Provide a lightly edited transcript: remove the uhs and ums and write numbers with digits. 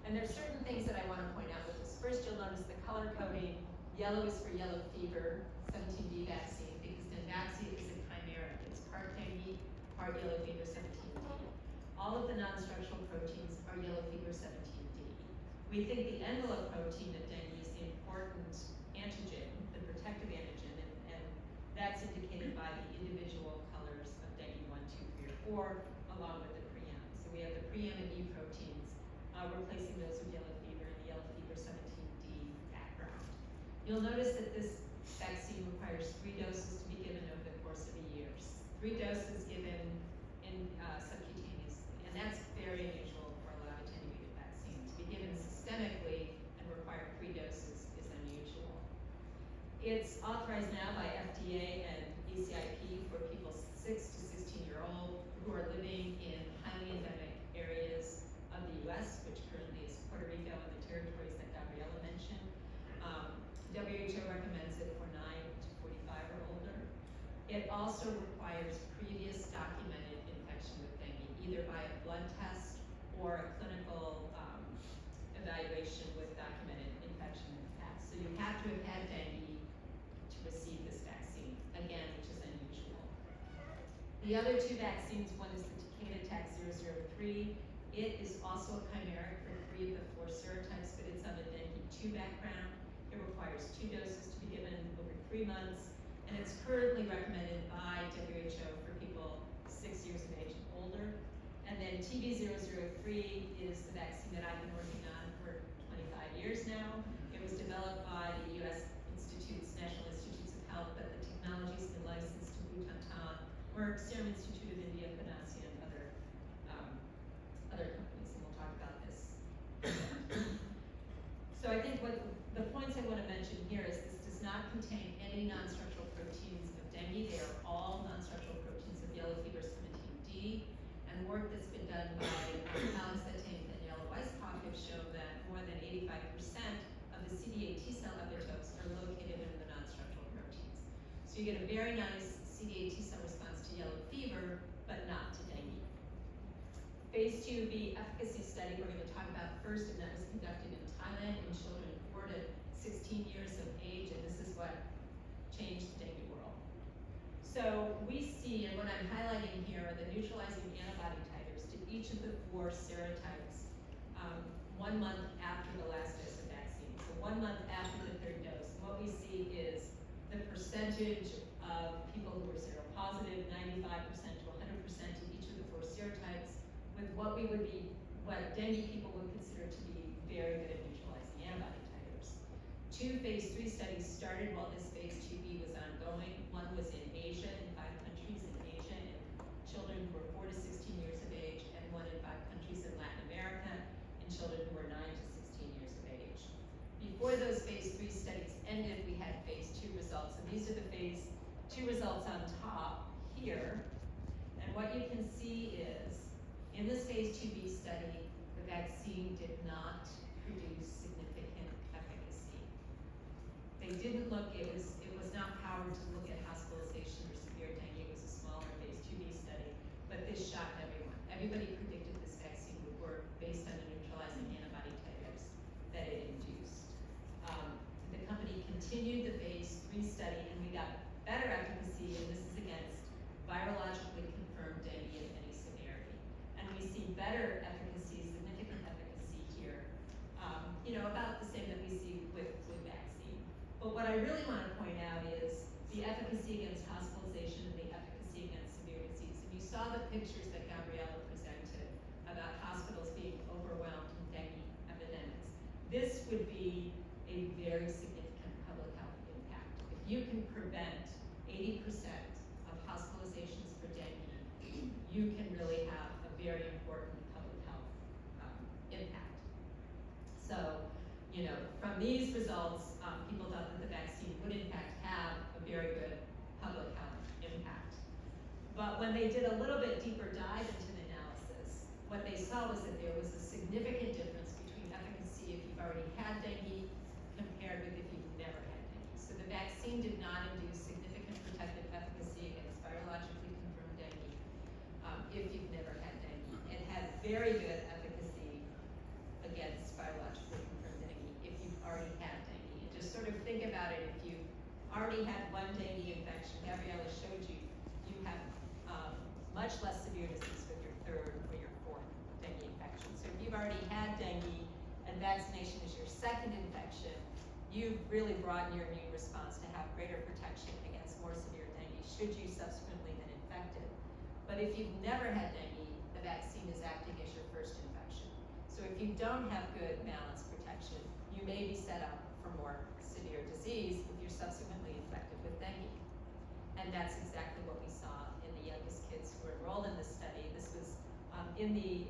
And there's certain things that I want to point out with this. First, you'll notice the color coding. Yellow is for yellow fever 17D vaccine because Dengue is a chimeric. It's part dengue, part yellow fever 17D. All of the non-structural proteins are yellow fever 17D. We think the envelope protein of dengue is the important antigen, the protective antigen, and that's indicated by the individual colors of dengue 1, 2, 3, or 4, along with the preem. So we have the preem and E proteins replacing those of yellow fever and the yellow fever 17D background. You'll notice that this vaccine requires 3 doses to be given over the course of a year. 3 doses given in subcutaneously, and that's very unusual for a lot of attenuated vaccines. To be given systemically and require 3 doses is unusual. It's authorized now by FDA and ACIP for people 6 to 16-year-old who are living in highly endemic areas of the U.S., which currently is Puerto Rico and the territories that Gabriela mentioned. WHO recommends it for 9 to 45 or older. It also requires previous documented infection with dengue, either by a blood test or a clinical evaluation with documented infection in the past. So you have to have had dengue to receive this vaccine, again, which is unusual. The other 2 vaccines, one is the Takeda TAC 003. It is also a chimeric for 3 of the 4 serotypes, but it's on a dengue 2 background. It requires 2 doses to be given over 3 months, and it's currently recommended by WHO for people 6 years of age and older. And then TB003 is the vaccine that I've been working on for 25 years now. It was developed by the U.S. National Institutes of Health, but the technology's been licensed to Butantan, Merck, Serum Institute of India, Panacea, and other companies, and we'll talk about this. So I think what the points I want to mention here is this does not contain any non-structural proteins of dengue. They are all non-structural proteins of yellow fever 17D, and work that's been done by Alex Etienne and Daniela Weisskopf have shown that more than 85% of the CD8 T cell epitopes are located in the non-structural proteins. So you get a very nice CD8 T cell response to yellow fever, but not to dengue. Phase 2b efficacy study we're going to talk about first, and that was conducted in Thailand in children 4 to 16 years of age, and this is what changed the dengue world. So we see, and what I'm highlighting here are the neutralizing antibody titers to each of the 4 serotypes 1 month after the last dose of vaccine. So 1 month after the 3rd dose. And what we see is the percentage of people who are seropositive, 95% to 100% in each of the 4 serotypes, with what dengue people would consider to be very good at neutralizing antibody titers. 2 phase 3 studies started while this phase 2b was ongoing. One was in Asia, in 5 countries in Asia, in children who were 4 to 16 years of age, and one in 5 countries in Latin America, in children who were 9 to 16 years of age. Before those phase 3 studies ended, we had phase 2 results, and these are the phase 2 results on top here. And what you can see is, in this phase 2b study, the vaccine did not produce significant efficacy. They didn't look, it was not powered to look at hospitalization or severe dengue. It was a smaller phase 2b study, but this shocked everyone. Everybody predicted this vaccine would work based on the neutralizing antibody titers that it induced. The company continued the phase 3 study, and we got better efficacy, and this is against virologically confirmed dengue of any severity. And we see better efficacy, significant efficacy here, about the same that we see with flu vaccine. But what I really want to point out is the efficacy against hospitalization and the efficacy against severe disease. And you saw the pictures that Gabriela presented about hospitals being overwhelmed in dengue epidemics. This would be a very significant public health impact. If you can prevent 80% of hospitalizations for dengue, you can really have a very important public health impact. So, from these results, people thought that the vaccine would in fact have a very good public health impact. But when they did a little bit deeper dive into the analysis, what they saw was that there was a significant difference between efficacy if you've already had dengue compared with if you've never had dengue. So the vaccine did not induce significant protective efficacy against virologically confirmed dengue if you've never had dengue. It had very good efficacy against against biologically confirmed dengue if you've already had dengue. And just sort of think about it, if you've already had one dengue infection, Gabriella showed you, you have much less severe disease with your third or your fourth dengue infection. So if you've already had dengue and vaccination is your second infection, you've really broadened your immune response to have greater protection against more severe dengue should you subsequently been infected. But if you've never had dengue, the vaccine is acting as your first infection. So if you don't have good balanced protection, you may be set up for more severe disease if you're subsequently infected with dengue. And that's exactly what we saw in the youngest kids who were enrolled in this study. This was in the